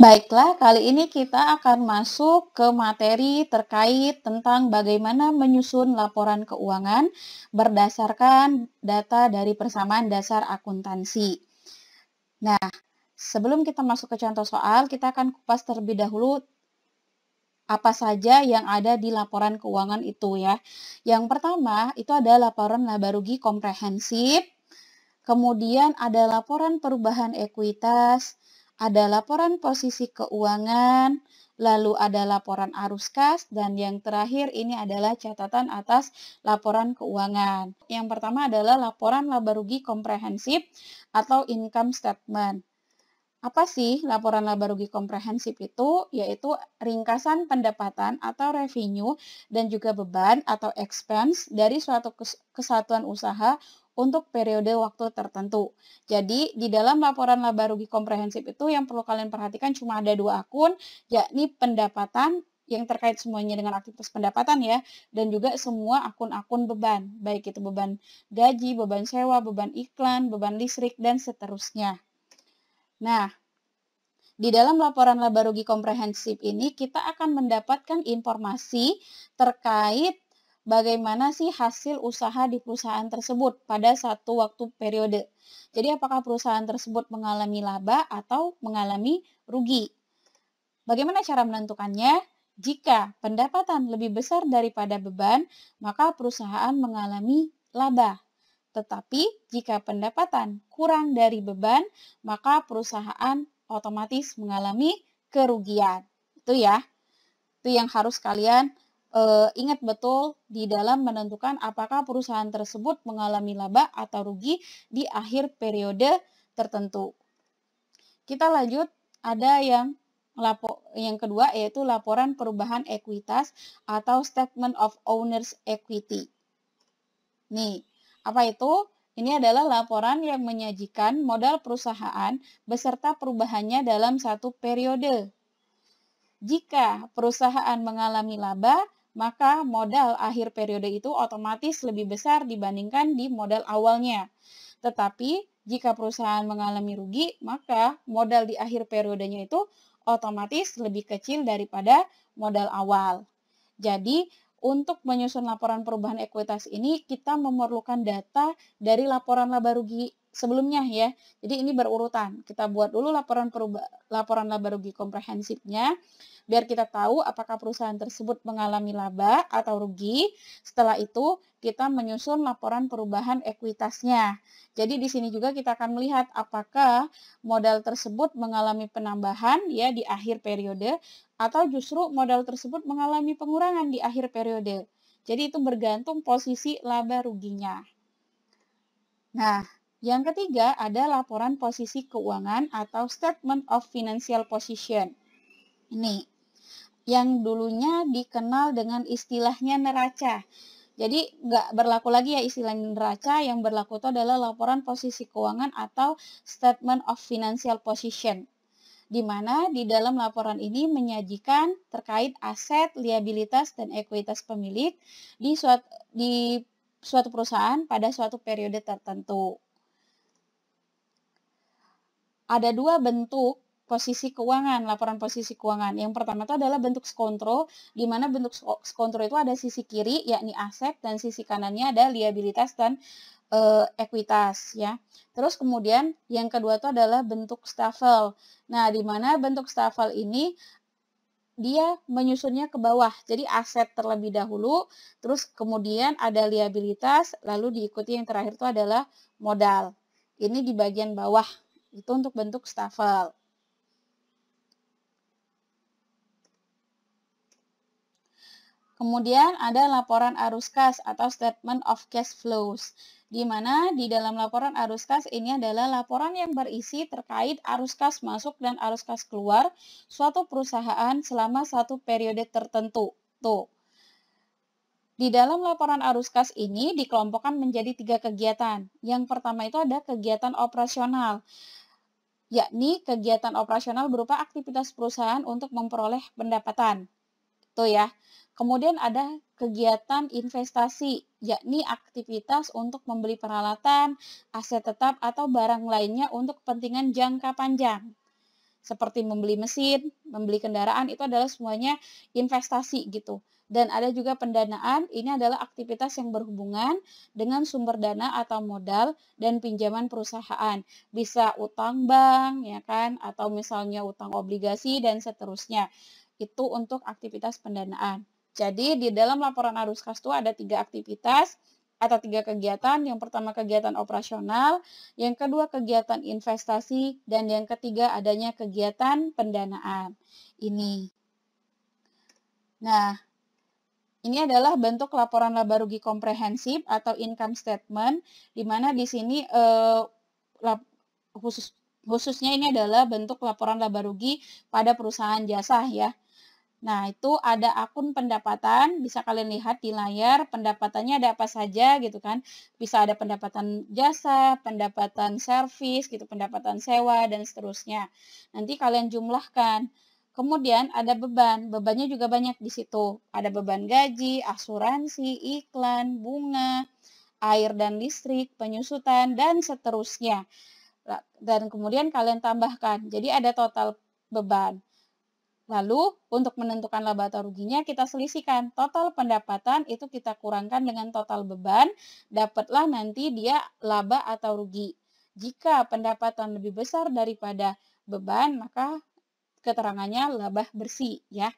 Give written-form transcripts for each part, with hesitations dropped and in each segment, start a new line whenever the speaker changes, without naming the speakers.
Baiklah, kali ini kita akan masuk ke materi terkait tentang bagaimana menyusun laporan keuangan berdasarkan data dari persamaan dasar akuntansi. Nah, sebelum kita masuk ke contoh soal, kita akan kupas terlebih dahulu apa saja yang ada di laporan keuangan itu ya. Yang pertama, itu ada laporan laba rugi komprehensif, kemudian ada laporan perubahan ekuitas, ada laporan posisi keuangan, lalu ada laporan arus kas, dan yang terakhir ini adalah catatan atas laporan keuangan. Yang pertama adalah laporan laba rugi komprehensif atau income statement. Apa sih laporan laba rugi komprehensif itu? Yaitu ringkasan pendapatan atau revenue dan juga beban atau expense dari suatu kesatuan usaha untuk periode waktu tertentu. Jadi, di dalam laporan laba rugi komprehensif itu yang perlu kalian perhatikan cuma ada dua akun, yakni pendapatan yang terkait semuanya dengan aktivitas pendapatan ya, dan juga semua akun-akun beban, baik itu beban gaji, beban sewa, beban iklan, beban listrik, dan seterusnya. Nah, di dalam laporan laba rugi komprehensif ini kita akan mendapatkan informasi terkait bagaimana sih hasil usaha di perusahaan tersebut pada satu waktu periode. Jadi apakah perusahaan tersebut mengalami laba atau mengalami rugi? Bagaimana cara menentukannya? Jika pendapatan lebih besar daripada beban, maka perusahaan mengalami laba. Tetapi jika pendapatan kurang dari beban, maka perusahaan otomatis mengalami kerugian. Itu ya, itu yang harus kalian ingat betul di dalam menentukan apakah perusahaan tersebut mengalami laba atau rugi di akhir periode tertentu. Kita lanjut, ada yang kedua yaitu laporan perubahan ekuitas atau statement of owner's equity. Nih, apa itu? Ini adalah laporan yang menyajikan modal perusahaan beserta perubahannya dalam satu periode. Jika perusahaan mengalami laba, maka modal akhir periode itu otomatis lebih besar dibandingkan di modal awalnya. Tetapi jika perusahaan mengalami rugi, maka modal di akhir periodenya itu otomatis lebih kecil daripada modal awal. Jadi, untuk menyusun laporan perubahan ekuitas ini, kita memerlukan data dari laporan laba rugi sebelumnya ya. Jadi ini berurutan. Kita buat dulu laporan laba rugi komprehensifnya, biar kita tahu apakah perusahaan tersebut mengalami laba atau rugi. Setelah itu, kita menyusun laporan perubahan ekuitasnya. Jadi di sini juga kita akan melihat apakah modal tersebut mengalami penambahan ya di akhir periode atau justru modal tersebut mengalami pengurangan di akhir periode. Jadi itu bergantung posisi laba ruginya. Nah, yang ketiga ada laporan posisi keuangan atau statement of financial position. Ini yang dulunya dikenal dengan istilahnya neraca. Jadi nggak berlaku lagi ya istilah neraca, yang berlaku itu adalah laporan posisi keuangan atau statement of financial position, di mana di dalam laporan ini menyajikan terkait aset, liabilitas, dan ekuitas pemilik di suatu perusahaan pada suatu periode tertentu. Ada dua bentuk posisi keuangan, laporan posisi keuangan. Yang pertama itu adalah bentuk skontro, di mana bentuk skontro itu ada sisi kiri, yakni aset, dan sisi kanannya ada liabilitas dan ekuitas ya. Terus kemudian yang kedua itu adalah bentuk stafel. Nah, di mana bentuk stafel ini dia menyusunnya ke bawah. Jadi aset terlebih dahulu, terus kemudian ada liabilitas, lalu diikuti yang terakhir itu adalah modal. Ini di bagian bawah. Itu untuk bentuk stafel. Kemudian ada laporan arus kas atau statement of cash flows, di mana di dalam laporan arus kas ini adalah laporan yang berisi terkait arus kas masuk dan arus kas keluar suatu perusahaan selama satu periode tertentu. Tuh. Di dalam laporan arus kas ini dikelompokkan menjadi 3 kegiatan. Yang pertama itu ada kegiatan operasional, yakni kegiatan operasional berupa aktivitas perusahaan untuk memperoleh pendapatan. Itu ya. Kemudian ada kegiatan investasi, yakni aktivitas untuk membeli peralatan, aset tetap, atau barang lainnya untuk kepentingan jangka panjang. seperti membeli mesin, membeli kendaraan, itu adalah semuanya investasi gitu. Dan ada juga pendanaan, ini adalah aktivitas yang berhubungan dengan sumber dana atau modal dan pinjaman perusahaan. Bisa utang bank, ya kan, atau misalnya utang obligasi dan seterusnya. Itu untuk aktivitas pendanaan. Jadi di dalam laporan arus kas itu ada 3 aktivitas atau 3 kegiatan. Yang pertama kegiatan operasional, yang kedua kegiatan investasi, dan yang ketiga adanya kegiatan pendanaan. Ini. Nah, ini adalah bentuk laporan laba rugi komprehensif atau income statement, di mana di sini khususnya ini adalah bentuk laporan laba rugi pada perusahaan jasa ya. Nah, itu ada akun pendapatan, bisa kalian lihat di layar, pendapatannya ada apa saja gitu kan. Bisa ada pendapatan jasa, pendapatan servis gitu, pendapatan sewa dan seterusnya. Nanti kalian jumlahkan. Kemudian ada beban, bebannya juga banyak di situ. Ada beban gaji, asuransi, iklan, bunga, air dan listrik, penyusutan, dan seterusnya. Dan kemudian kalian tambahkan, jadi ada total beban. Lalu untuk menentukan laba atau ruginya kita selisihkan. Total pendapatan itu kita kurangkan dengan total beban, dapatlah nanti dia laba atau rugi. Jika pendapatan lebih besar daripada beban, maka keterangannya laba bersih ya.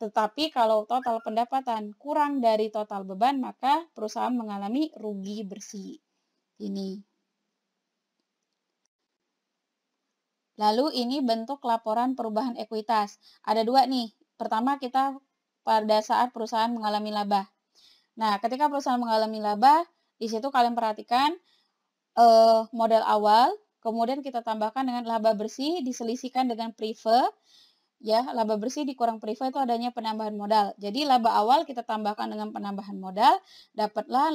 Tetapi kalau total pendapatan kurang dari total beban, maka perusahaan mengalami rugi bersih. Ini. Lalu ini bentuk laporan perubahan ekuitas. Ada 2 nih. Pertama kita pada saat perusahaan mengalami laba. Nah, ketika perusahaan mengalami laba, di situ kalian perhatikan modal awal, kemudian kita tambahkan dengan laba bersih, diselisihkan dengan prive. Ya, laba bersih dikurang prive itu adanya penambahan modal. Jadi laba awal kita tambahkan dengan penambahan modal, dapatlah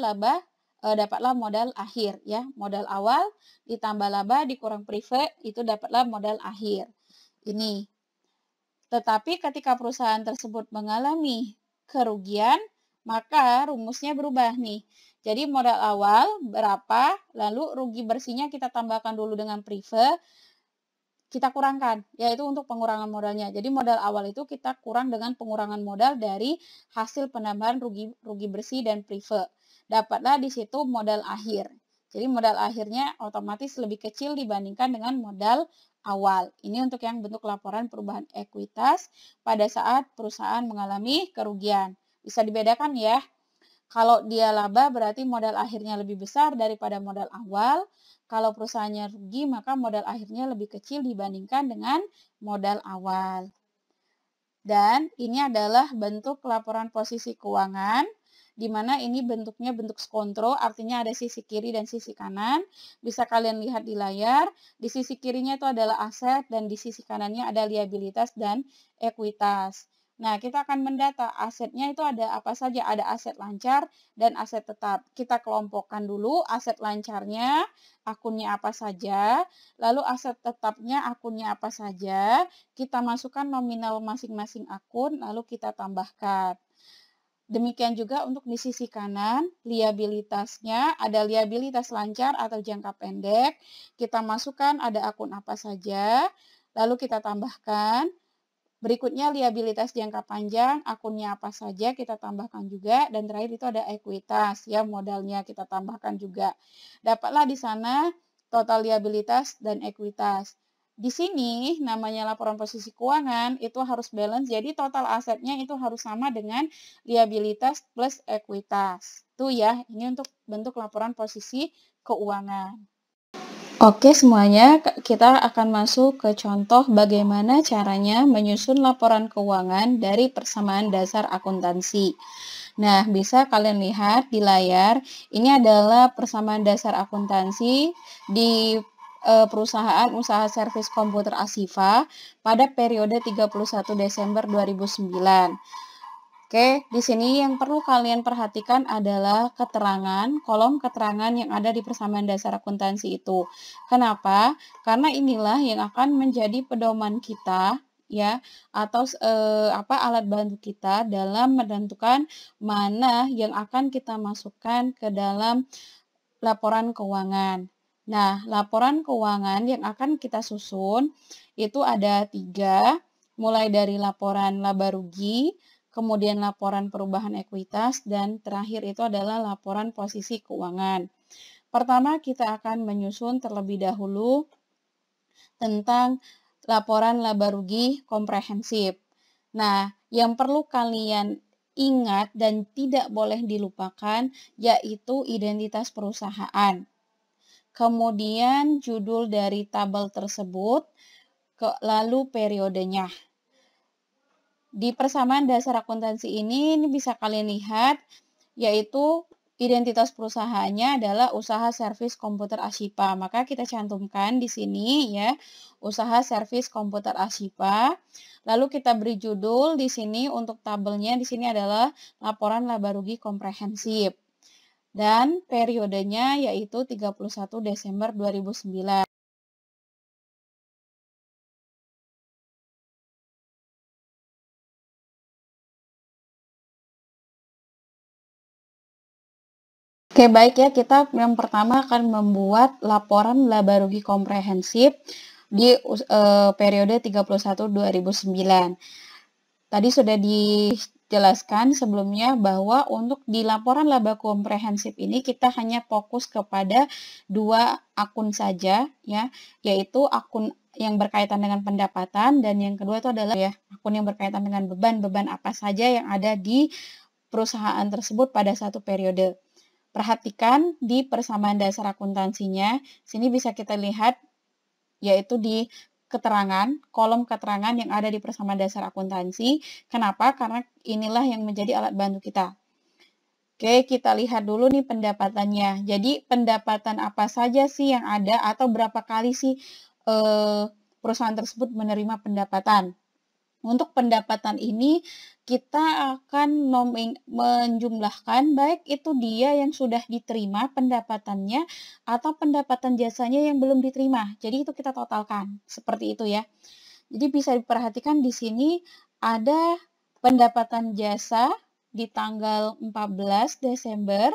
modal akhir ya. Modal awal ditambah laba dikurang prive itu dapatlah modal akhir. Ini. Tetapi ketika perusahaan tersebut mengalami kerugian, maka rumusnya berubah nih. Jadi modal awal berapa, lalu rugi bersihnya kita tambahkan dulu dengan prive, kita kurangkan, yaitu untuk pengurangan modalnya. Jadi modal awal itu kita kurang dengan pengurangan modal dari hasil penambahan rugi bersih dan prive. Dapatlah di situ modal akhir. Jadi modal akhirnya otomatis lebih kecil dibandingkan dengan modal awal. Ini untuk yang bentuk laporan perubahan ekuitas pada saat perusahaan mengalami kerugian. Bisa dibedakan ya. Kalau dia laba berarti modal akhirnya lebih besar daripada modal awal. Kalau perusahaannya rugi maka modal akhirnya lebih kecil dibandingkan dengan modal awal. Dan ini adalah bentuk laporan posisi keuangan, di mana ini bentuknya bentuk skontro, artinya ada sisi kiri dan sisi kanan. Bisa kalian lihat di layar, di sisi kirinya itu adalah aset dan di sisi kanannya ada liabilitas dan ekuitas. Nah, kita akan mendata asetnya itu ada apa saja, ada aset lancar dan aset tetap. Kita kelompokkan dulu aset lancarnya, akunnya apa saja, lalu aset tetapnya akunnya apa saja, kita masukkan nominal masing-masing akun, lalu kita tambahkan. Demikian juga untuk di sisi kanan, liabilitasnya, ada liabilitas lancar atau jangka pendek, kita masukkan ada akun apa saja, lalu kita tambahkan. Berikutnya liabilitas jangka panjang, akunnya apa saja kita tambahkan juga, dan terakhir itu ada ekuitas, ya modalnya kita tambahkan juga. Dapatlah di sana total liabilitas dan ekuitas. Di sini namanya laporan posisi keuangan itu harus balance, jadi total asetnya itu harus sama dengan liabilitas plus ekuitas. Itu ya, ini untuk bentuk laporan posisi keuangan. Oke semuanya, kita akan masuk ke contoh bagaimana caranya menyusun laporan keuangan dari persamaan dasar akuntansi. Nah, bisa kalian lihat di layar, ini adalah persamaan dasar akuntansi di perusahaan usaha servis komputer Asifa pada periode 31 Desember 2009. Oke, di sini yang perlu kalian perhatikan adalah keterangan, kolom keterangan yang ada di persamaan dasar akuntansi itu. Kenapa? Karena inilah yang akan menjadi pedoman kita ya atau alat bantu kita dalam menentukan mana yang akan kita masukkan ke dalam laporan keuangan. Nah, laporan keuangan yang akan kita susun itu ada 3, mulai dari laporan laba rugi, kemudian laporan perubahan ekuitas, dan terakhir itu adalah laporan posisi keuangan. Pertama, kita akan menyusun terlebih dahulu tentang laporan laba rugi komprehensif. Nah, yang perlu kalian ingat dan tidak boleh dilupakan yaitu identitas perusahaan. Kemudian judul dari tabel tersebut, lalu periodenya. Di persamaan dasar akuntansi ini bisa kalian lihat, yaitu identitas perusahaannya adalah usaha servis komputer Ashipa. Maka kita cantumkan di sini ya, usaha servis komputer Ashipa. Lalu kita beri judul di sini untuk tabelnya di sini adalah laporan laba rugi komprehensif. Dan periodenya yaitu 31 Desember 2009. Oke, baik ya, kita yang pertama akan membuat laporan laba rugi komprehensif di periode 31 2009. Tadi sudah dijelaskan sebelumnya bahwa untuk di laporan laba komprehensif ini kita hanya fokus kepada 2 akun saja ya, yaitu akun yang berkaitan dengan pendapatan dan yang kedua itu adalah ya, akun yang berkaitan dengan beban apa saja yang ada di perusahaan tersebut pada satu periode. Perhatikan di persamaan dasar akuntansinya, sini bisa kita lihat yaitu di keterangan, kolom keterangan yang ada di persamaan dasar akuntansi. Kenapa? Karena inilah yang menjadi alat bantu kita. Oke, kita lihat dulu nih pendapatannya. Jadi pendapatan apa saja sih yang ada atau berapa kali sih perusahaan tersebut menerima pendapatan. Untuk pendapatan ini kita akan menjumlahkan baik itu dia yang sudah diterima pendapatannya atau pendapatan jasanya yang belum diterima. Jadi itu kita totalkan, seperti itu ya. Jadi bisa diperhatikan di sini ada pendapatan jasa di tanggal 14 Desember.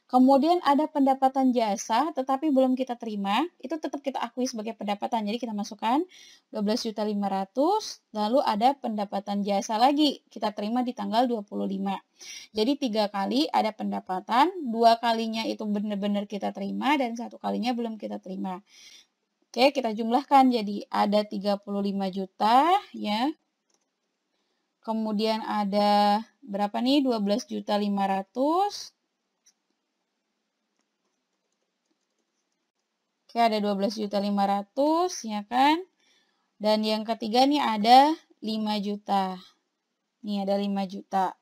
Kemudian ada pendapatan jasa tetapi belum kita terima, itu tetap kita akui sebagai pendapatan. Jadi kita masukkan 12.500.000, lalu ada pendapatan jasa lagi, kita terima di tanggal 25. Jadi 3 kali ada pendapatan, 2 kalinya itu benar-benar kita terima dan 1 kalinya belum kita terima. Oke, kita jumlahkan jadi ada 35 juta ya. Kemudian ada berapa nih? 12.500.000. Oke, ada 12.500.000 ya kan? Dan yang ketiga nih ada 5 juta. Nih ada 5 juta.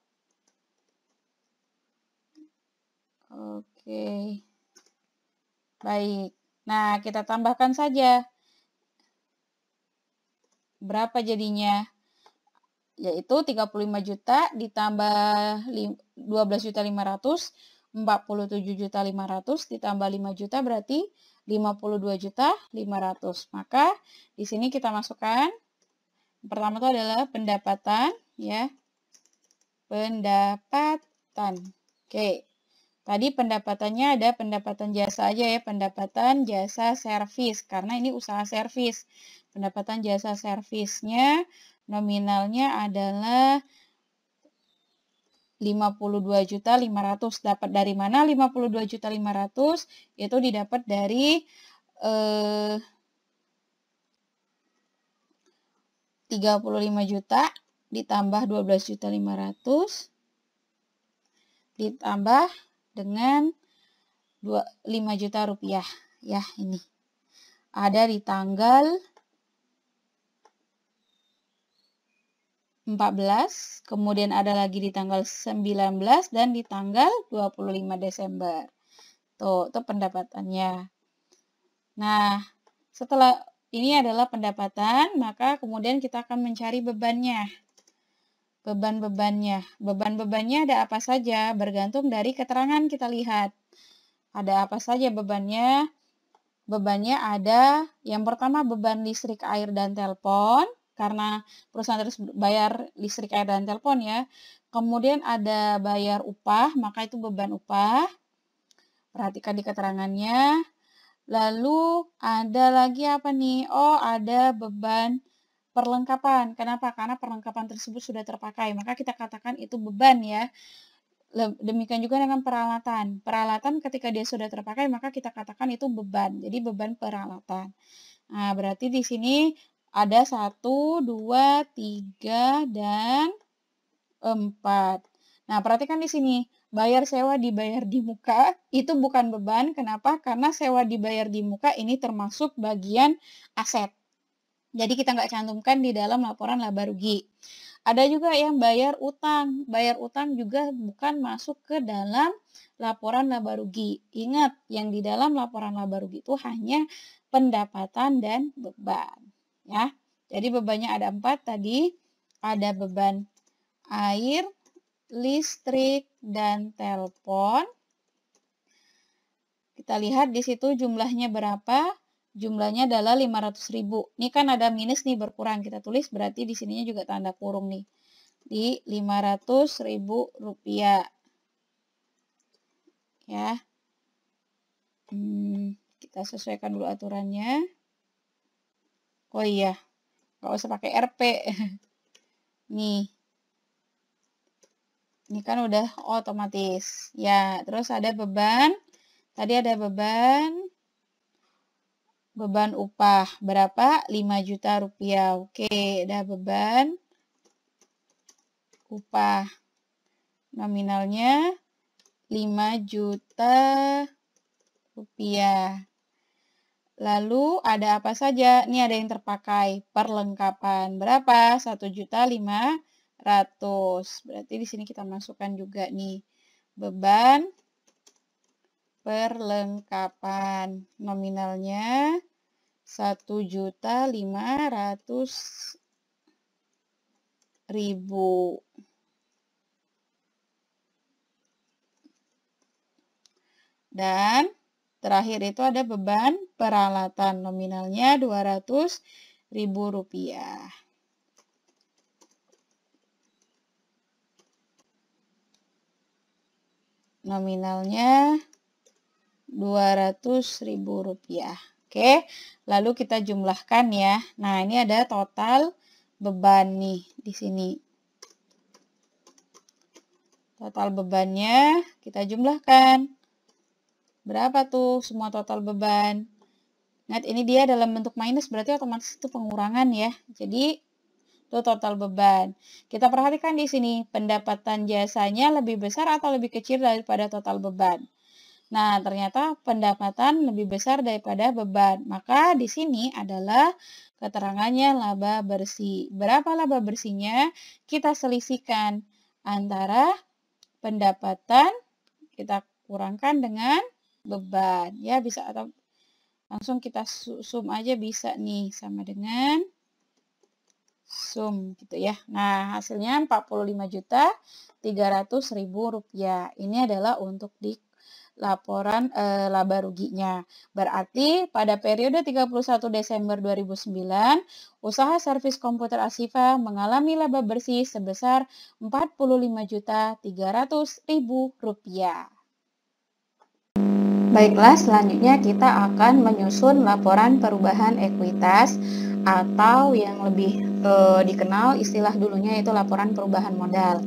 Oke. Baik. Nah, kita tambahkan saja. Berapa jadinya? Yaitu 35 juta ditambah 12.500.000, 47.500.000 ditambah 5 juta berarti 52.500.000. Maka di sini kita masukkan pertama itu adalah pendapatan ya. Pendapatan. Oke. Tadi pendapatannya ada pendapatan jasa aja ya, pendapatan jasa servis karena ini usaha servis. Pendapatan jasa servisnya nominalnya adalah 52.500.000. Dapat dari mana 52.500.000? Itu didapat dari 35 juta ditambah 12.500.000 ditambah dengan 5 juta rupiah ya, ini ada di tanggal 14, kemudian ada lagi di tanggal 19 dan di tanggal 25 Desember. Tuh, itu pendapatannya. Nah, setelah ini adalah pendapatan, maka kemudian kita akan mencari bebannya. Beban-bebannya ada apa saja? Bergantung dari keterangan kita lihat. Ada apa saja bebannya? Bebannya ada, yang pertama beban listrik, air, dan telepon. Karena perusahaan harus bayar listrik, air, dan telepon ya. Kemudian ada bayar upah, maka itu beban upah. Perhatikan di keterangannya. Lalu ada lagi apa nih? Oh, ada beban perlengkapan. Kenapa? Karena perlengkapan tersebut sudah terpakai, maka kita katakan itu beban ya. Demikian juga dengan peralatan. Peralatan ketika dia sudah terpakai, maka kita katakan itu beban. Jadi beban peralatan. Nah, berarti di sini ada 1, 2, 3, dan 4. Nah, perhatikan di sini. Bayar sewa dibayar di muka itu bukan beban. Kenapa? Karena sewa dibayar di muka ini termasuk bagian aset. Jadi kita nggak cantumkan di dalam laporan laba rugi. Ada juga yang bayar utang. Bayar utang juga bukan masuk ke dalam laporan laba rugi. Ingat, yang di dalam laporan laba rugi itu hanya pendapatan dan beban. Ya. Jadi bebannya ada 4 tadi. Ada beban air, listrik, dan telepon. Kita lihat di situ jumlahnya berapa. Jumlahnya adalah 500.000. Ini kan ada minus nih berkurang. Kita tulis berarti di sininya juga tanda kurung nih. Di 500.000 rupiah. Ya. Kita sesuaikan dulu aturannya. Oh iya, nggak usah pakai RP. Nih. Ini kan udah otomatis. Ya, terus ada beban. Tadi ada beban upah berapa? 5 juta rupiah. Oke, ada beban upah nominalnya 5 juta rupiah. Lalu ada apa saja? Ini ada yang terpakai. Perlengkapan berapa? 1.500.000. Berarti di sini kita masukkan juga nih beban perlengkapan nominalnya 1.500.000. Dan terakhir itu ada beban peralatan nominalnya 200.000 rupiah. Nominalnya 200.000 rupiah. Oke, lalu kita jumlahkan ya. Nah, ini ada total beban nih di sini. Total bebannya kita jumlahkan. Berapa tuh semua total beban? Ingat, ini dia dalam bentuk minus, berarti otomatis itu pengurangan ya. Jadi, itu total beban. Kita perhatikan di sini, pendapatan jasanya lebih besar atau lebih kecil daripada total beban. Nah, ternyata pendapatan lebih besar daripada beban. Maka di sini adalah keterangannya laba bersih. Berapa laba bersihnya? Kita selisihkan antara pendapatan, kita kurangkan dengan beban. Ya, bisa atau langsung kita sum aja bisa nih, sama dengan sum gitu ya. Nah, hasilnya 45.300.000 rupiah. Ini adalah untuk di laporan laba ruginya. Berarti pada periode 31 Desember 2009, usaha servis komputer Asifa mengalami laba bersih sebesar Rp45.300.000. Baiklah, selanjutnya kita akan menyusun laporan perubahan ekuitas atau yang lebih dikenal istilah dulunya itu laporan perubahan modal.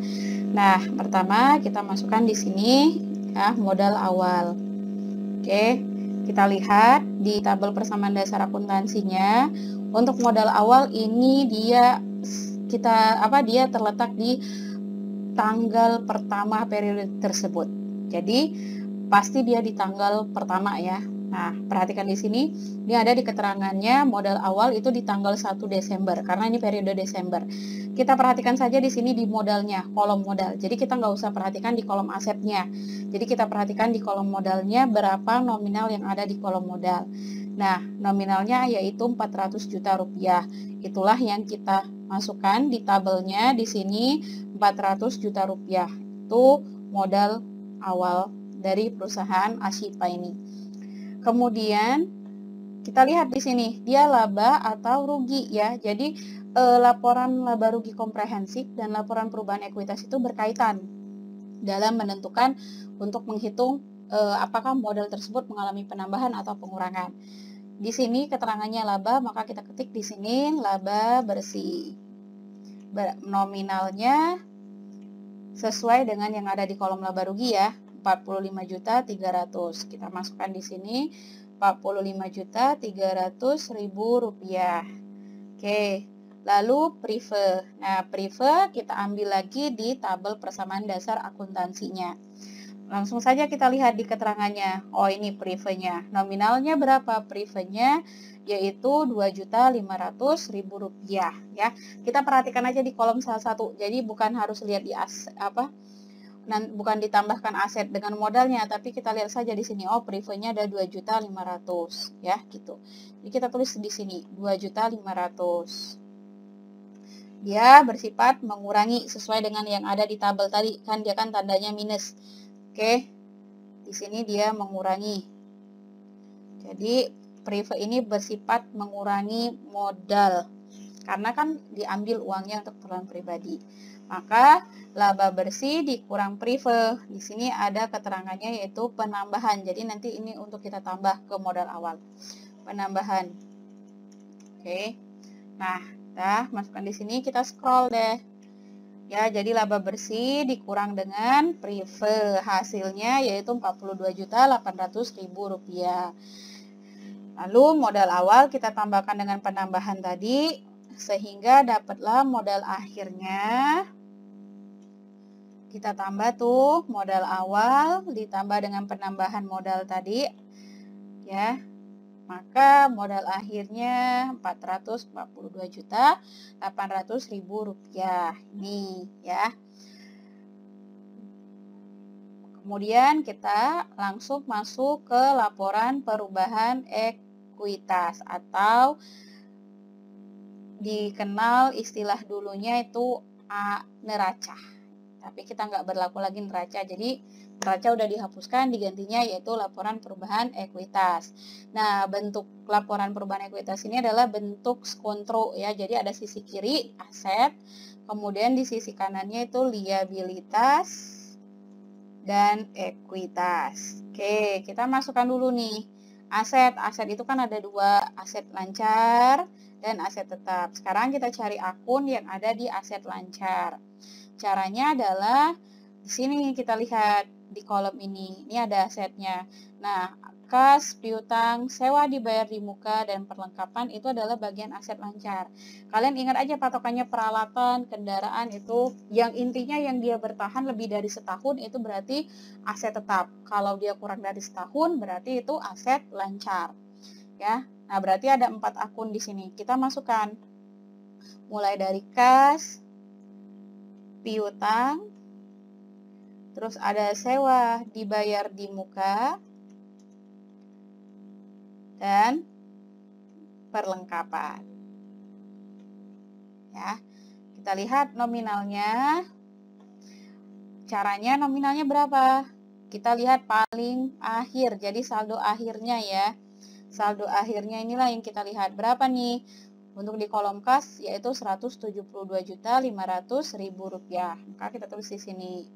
Nah, pertama kita masukkan di sini ya, modal awal. Oke, kita lihat di tabel persamaan dasar akuntansinya. Untuk modal awal ini dia terletak di tanggal pertama periode tersebut. Jadi pasti dia di tanggal pertama ya. Nah, perhatikan di sini, ini ada di keterangannya modal awal itu di tanggal 1 Desember, karena ini periode Desember. Kita perhatikan saja di sini di modalnya, kolom modal. Jadi kita nggak usah perhatikan di kolom asetnya. Jadi kita perhatikan di kolom modalnya berapa nominal yang ada di kolom modal. Nah, nominalnya yaitu 400 juta rupiah. Itulah yang kita masukkan di tabelnya di sini 400 juta rupiah. Itu modal awal dari perusahaan Asifa ini. Kemudian kita lihat di sini, dia laba atau rugi ya. Jadi laporan laba rugi komprehensif dan laporan perubahan ekuitas itu berkaitan dalam menentukan untuk menghitung apakah modal tersebut mengalami penambahan atau pengurangan. Di sini keterangannya laba, maka kita ketik di sini laba bersih. Nominalnya sesuai dengan yang ada di kolom laba rugi ya, 45.300.000. Kita masukkan di sini 45.300.000 rupiah. Oke, lalu prive. Nah, prive kita ambil lagi di tabel persamaan dasar akuntansinya. Langsung saja kita lihat di keterangannya. Oh, ini privenya. Nominalnya berapa privenya? Yaitu Rp2.500.000 ya. Kita perhatikan aja di kolom salah satu. Jadi bukan harus lihat di bukan ditambahkan aset dengan modalnya, tapi kita lihat saja di sini. Oh, privenya ada 2.500.000 ya, gitu. Jadi kita tulis di sini 2.500.000. Dia bersifat mengurangi sesuai dengan yang ada di tabel tadi. Kan dia kan tandanya minus. Oke, di sini dia mengurangi. Jadi, prive ini bersifat mengurangi modal. Karena kan diambil uangnya untuk keperluan pribadi. Maka, laba bersih dikurang prive. Di sini ada keterangannya yaitu penambahan. Jadi, nanti ini untuk kita tambah ke modal awal. Penambahan. Oke. Nah, kita masukkan di sini, kita scroll deh. Ya, jadi laba bersih dikurang dengan prive. Hasilnya yaitu Rp42.800.000. Lalu modal awal kita tambahkan dengan penambahan tadi, sehingga dapatlah modal akhirnya. Kita tambah tuh modal awal ditambah dengan penambahan modal tadi. Ya. Maka modal akhirnya Rp442.800.000. Ini ya. Kemudian kita langsung masuk ke laporan perubahan ekuitas atau dikenal istilah dulunya itu neraca. Tapi kita nggak berlaku lagi neraca, jadi neraca udah dihapuskan, digantinya yaitu laporan perubahan ekuitas. Nah, bentuk laporan perubahan ekuitas ini adalah bentuk skontro ya, jadi ada sisi kiri aset, kemudian di sisi kanannya itu liabilitas dan ekuitas. Oke, kita masukkan dulu nih aset. Aset itu kan ada dua, aset lancar dan aset tetap. Sekarang kita cari akun yang ada di aset lancar. Caranya adalah di sini kita lihat di kolom ini. Ini ada asetnya. Nah, kas, piutang, sewa dibayar di muka, dan perlengkapan itu adalah bagian aset lancar. Kalian ingat aja patokannya peralatan, kendaraan itu yang intinya yang dia bertahan lebih dari setahun itu berarti aset tetap. Kalau dia kurang dari setahun berarti itu aset lancar. Ya. Nah, berarti ada 4 akun di sini. Kita masukkan mulai dari kas, piutang, terus ada sewa dibayar di muka, dan perlengkapan. Ya, kita lihat nominalnya. Caranya nominalnya berapa? Kita lihat paling akhir, jadi saldo akhirnya ya. Saldo akhirnya inilah yang kita lihat. Berapa nih? Untuk di kolom kas yaitu Rp172.500.000. Maka kita tulis di sini.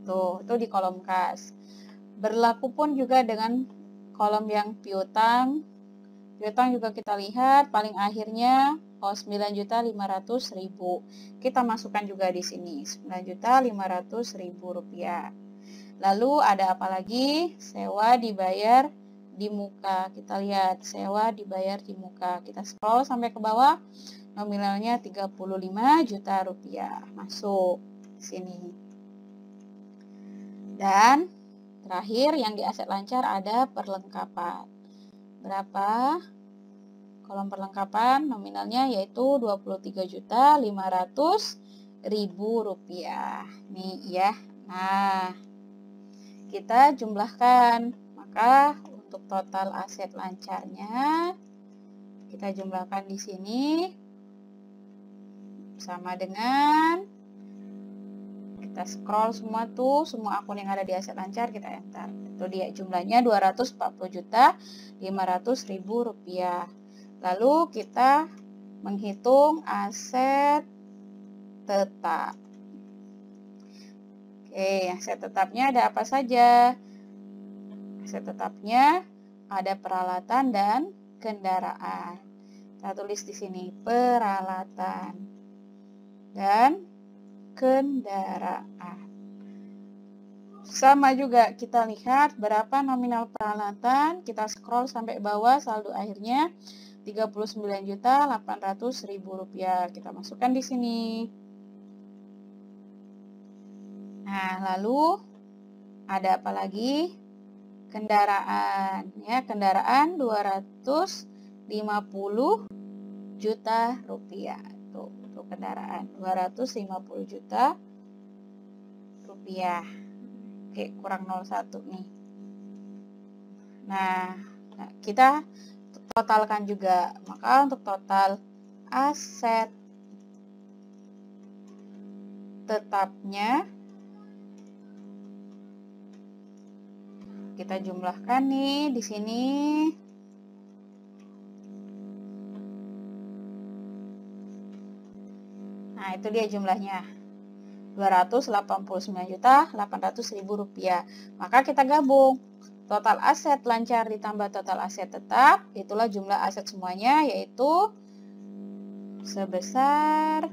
Tuh, itu di kolom kas. Berlaku pun juga dengan kolom yang piutang. Piutang juga kita lihat paling akhirnya Rp9.500.000. Kita masukkan juga di sini Rp9.500.000. Lalu ada apa lagi? Sewa dibayar di muka. Kita lihat sewa dibayar di muka. Kita scroll sampai ke bawah. Nominalnya Rp35 juta. Masuk di sini. Dan terakhir yang di aset lancar ada perlengkapan. Berapa? Kolom perlengkapan nominalnya yaitu Rp23.500.000. Nih ya. Nah, kita jumlahkan. Maka untuk total aset lancarnya kita jumlahkan di sini sama dengan, kita scroll semua tuh, semua akun yang ada di aset lancar kita enter. Itu dia jumlahnya Rp240.500.000. Lalu kita menghitung aset tetap. Oke, Aset tetapnya ada apa saja? Aset tetapnya ada peralatan dan kendaraan. Kita tulis di sini peralatan dan kendaraan. Sama juga kita lihat berapa nominal peralatan, kita scroll sampai bawah, saldo akhirnya Rp39.800.000. Kita masukkan di sini. Nah, lalu ada apa lagi? Kendaraan, ya, kendaraan Rp250 juta. Tuh kendaraan Rp250 juta. Oke, kurang 01 nih. Nah, kita totalkan juga. Maka untuk total aset tetapnya kita jumlahkan nih di sini. Nah, itu dia jumlahnya. Rp289.800.000. Maka kita gabung. Total aset lancar ditambah total aset tetap, itulah jumlah aset semuanya, yaitu sebesar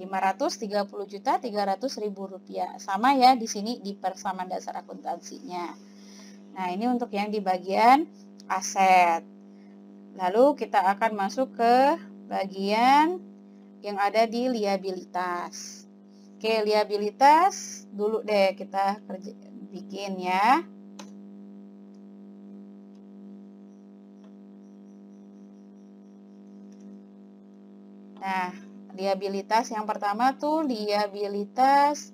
Rp530.300.000. Sama ya di sini di persamaan dasar akuntansinya. Nah, ini untuk yang di bagian aset. Lalu kita akan masuk ke bagian yang ada di liabilitas. Oke, liabilitas dulu deh kita bikin ya. Nah, liabilitas yang pertama tuh liabilitas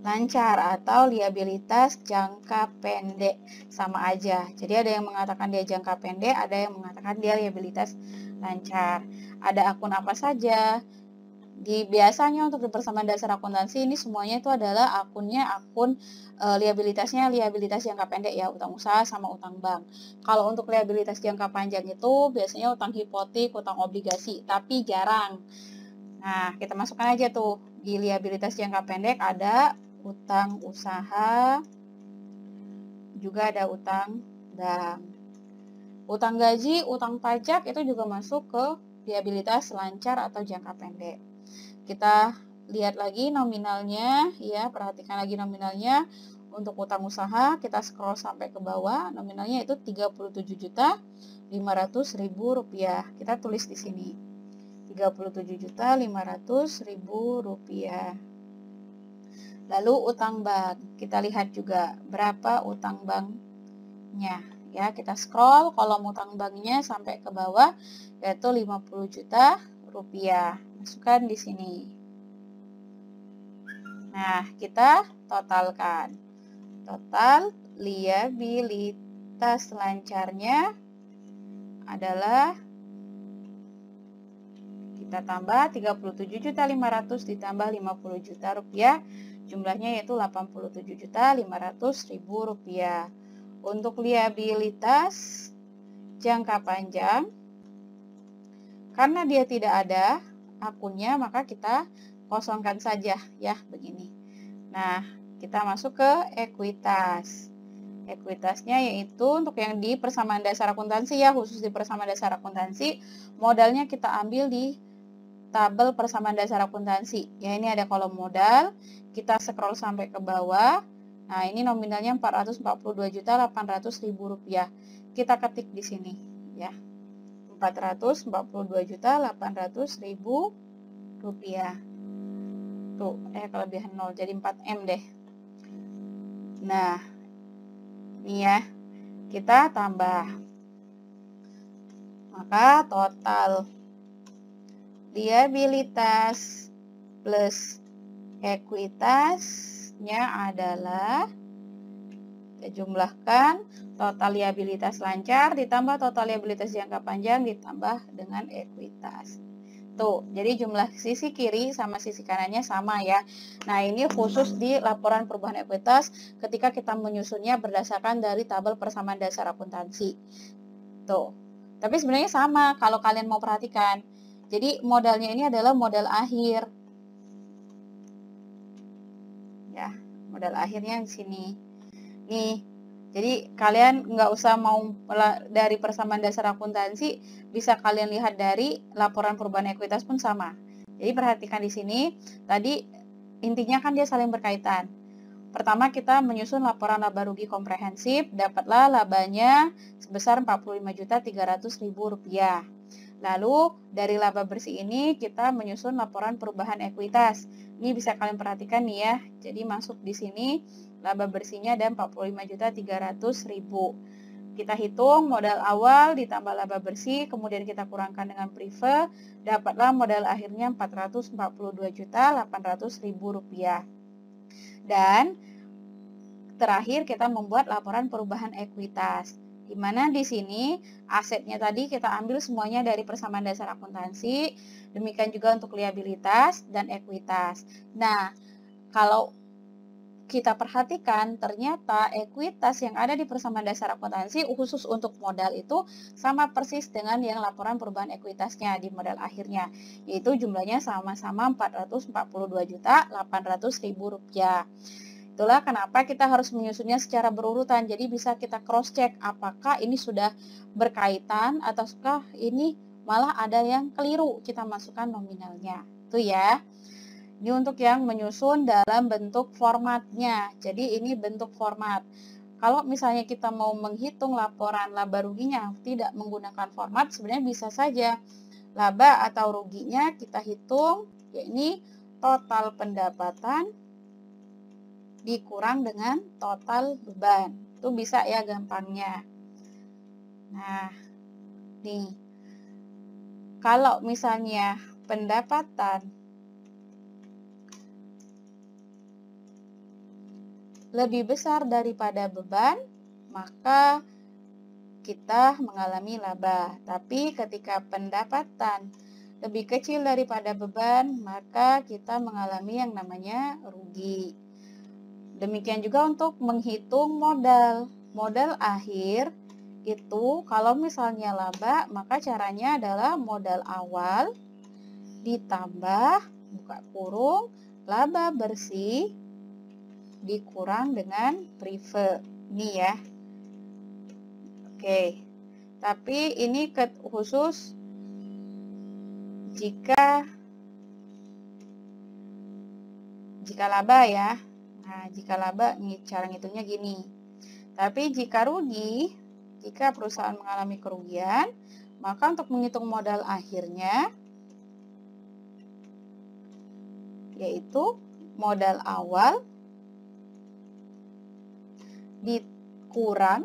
lancar atau liabilitas jangka pendek, sama aja. Jadi ada yang mengatakan dia jangka pendek, ada yang mengatakan dia liabilitas lancar. Ada akun apa saja? Biasanya untuk di persamaan dasar akuntansi ini semuanya itu adalah akun liabilitasnya liabilitas jangka pendek ya, utang usaha sama utang bank. Kalau untuk liabilitas jangka panjang itu biasanya utang hipotek, utang obligasi, tapi jarang. Nah, kita masukkan aja tuh di liabilitas jangka pendek ada utang usaha, juga ada utang bank. Utang gaji, utang pajak itu juga masuk ke liabilitas lancar atau jangka pendek. Kita lihat lagi nominalnya, ya, perhatikan lagi nominalnya. Untuk utang usaha, kita scroll sampai ke bawah, nominalnya itu Rp37.500.000. Kita tulis di sini, Rp37.500.000. Lalu utang bank, kita lihat juga berapa utang banknya. Ya, kita scroll kolom utang banknya sampai ke bawah, yaitu Rp50 juta. Masukkan di sini. Nah, kita totalkan. Total liabilitas lancarnya adalah kita tambah Rp37.500.000 ditambah Rp50 juta. Jumlahnya yaitu Rp87.500.000. Untuk liabilitas jangka panjang, karena dia tidak ada akunnya, maka kita kosongkan saja ya, begini. Nah, kita masuk ke ekuitas. Ekuitasnya yaitu untuk yang di persamaan dasar akuntansi ya, khusus di persamaan dasar akuntansi, modalnya kita ambil di tabel persamaan dasar akuntansi. Ya, ini ada kolom modal, kita scroll sampai ke bawah. Nah, ini nominalnya Rp442.800.000. Kita ketik di sini ya. Rp442.800.000. Tuh, kelebihan 0 jadi 4M deh. Nah, ini ya. Kita tambah. Maka total liabilitas plus ekuitasnya adalah, kita jumlahkan total liabilitas lancar ditambah total liabilitas jangka panjang ditambah dengan ekuitas. Tuh, jadi jumlah sisi kiri sama sisi kanannya sama ya. Nah, ini khusus di laporan perubahan ekuitas ketika kita menyusunnya berdasarkan dari tabel persamaan dasar akuntansi. Tuh. Tapi sebenarnya sama kalau kalian mau perhatikan. Jadi modalnya ini adalah modal akhir. ya. Modal akhirnya di sini. Nih, jadi kalian nggak usah mau dari persamaan dasar akuntansi, bisa kalian lihat dari laporan perubahan ekuitas pun sama. Jadi perhatikan di sini, tadi intinya kan dia saling berkaitan. Pertama kita menyusun laporan laba rugi komprehensif, dapatlah labanya sebesar Rp45.300.000. Lalu dari laba bersih ini kita menyusun laporan perubahan ekuitas. Ini bisa kalian perhatikan nih ya. Jadi masuk di sini laba bersihnya ada 45.300.000. Kita hitung modal awal ditambah laba bersih, kemudian kita kurangkan dengan prive, dapatlah modal akhirnya Rp442.800.000. Dan terakhir kita membuat laporan perubahan ekuitas. Di mana di sini asetnya tadi kita ambil semuanya dari persamaan dasar akuntansi, demikian juga untuk liabilitas dan ekuitas. Nah, kalau kita perhatikan ternyata ekuitas yang ada di persamaan dasar akuntansi khusus untuk modal itu sama persis dengan yang laporan perubahan ekuitasnya di modal akhirnya, yaitu jumlahnya sama-sama Rp442.800.000. Itulah kenapa kita harus menyusunnya secara berurutan. Jadi bisa kita cross check apakah ini sudah berkaitan ataukah ini malah ada yang keliru kita masukkan nominalnya. Itu ya. Ini untuk yang menyusun dalam bentuk formatnya. Jadi ini bentuk format. Kalau misalnya kita mau menghitung laporan laba ruginya tidak menggunakan format, sebenarnya bisa saja laba atau ruginya kita hitung, yakni total pendapatan dikurang dengan total beban. Itu bisa ya gampangnya. Nah, nih. Kalau misalnya pendapatan lebih besar daripada beban, maka kita mengalami laba. Tapi ketika pendapatan lebih kecil daripada beban, maka kita mengalami yang namanya rugi. Demikian juga untuk menghitung modal. Modal akhir itu kalau misalnya laba, maka caranya adalah modal awal ditambah buka kurung laba bersih dikurang dengan prive. Ini ya. Oke. Tapi ini khusus jika laba ya. Nah, jika laba, cara ngitungnya gini. Tapi jika rugi, jika perusahaan mengalami kerugian, maka untuk menghitung modal akhirnya, yaitu modal awal dikurang,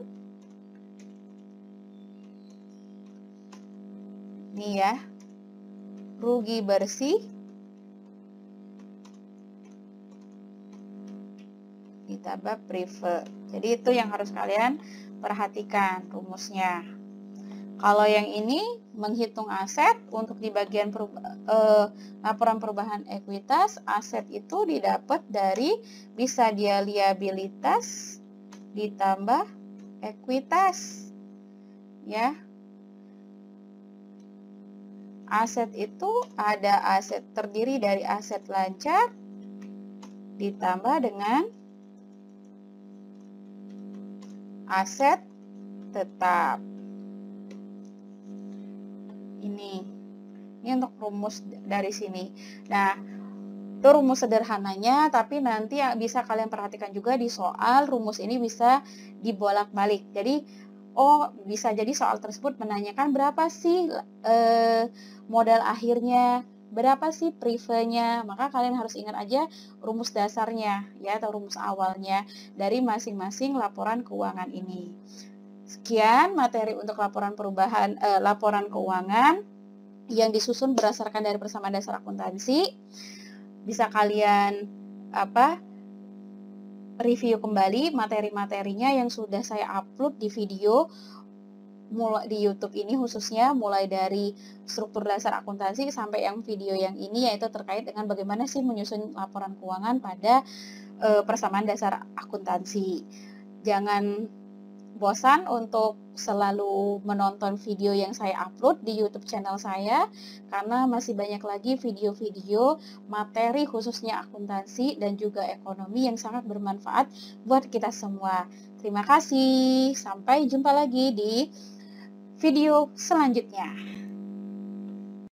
nih ya, rugi bersih ditambah prive. Jadi itu yang harus kalian perhatikan rumusnya. Kalau yang ini menghitung aset untuk di bagian laporan perubahan ekuitas, aset itu didapat dari bisa dia liabilitas ditambah ekuitas. Ya. Aset itu ada aset terdiri dari aset lancar ditambah dengan aset tetap. Ini untuk rumus dari sini. Nah, itu rumus sederhananya, tapi nanti bisa kalian perhatikan juga di soal rumus ini bisa dibolak-balik. Jadi, bisa jadi soal tersebut menanyakan berapa sih modal akhirnya, berapa sih privenya, maka kalian harus ingat aja rumus dasarnya ya atau rumus awalnya dari masing-masing laporan keuangan ini. Sekian materi untuk laporan keuangan yang disusun berdasarkan dari persamaan dasar akuntansi. Bisa kalian review kembali materi-materinya yang sudah saya upload di video mulai di YouTube ini khususnya, mulai dari struktur dasar akuntansi sampai yang video yang ini, yaitu terkait dengan bagaimana sih menyusun laporan keuangan pada persamaan dasar akuntansi. Jangan bosan untuk selalu menonton video yang saya upload di YouTube channel saya, karena masih banyak lagi video-video materi khususnya akuntansi dan juga ekonomi yang sangat bermanfaat buat kita semua. Terima kasih, sampai jumpa lagi di video selanjutnya.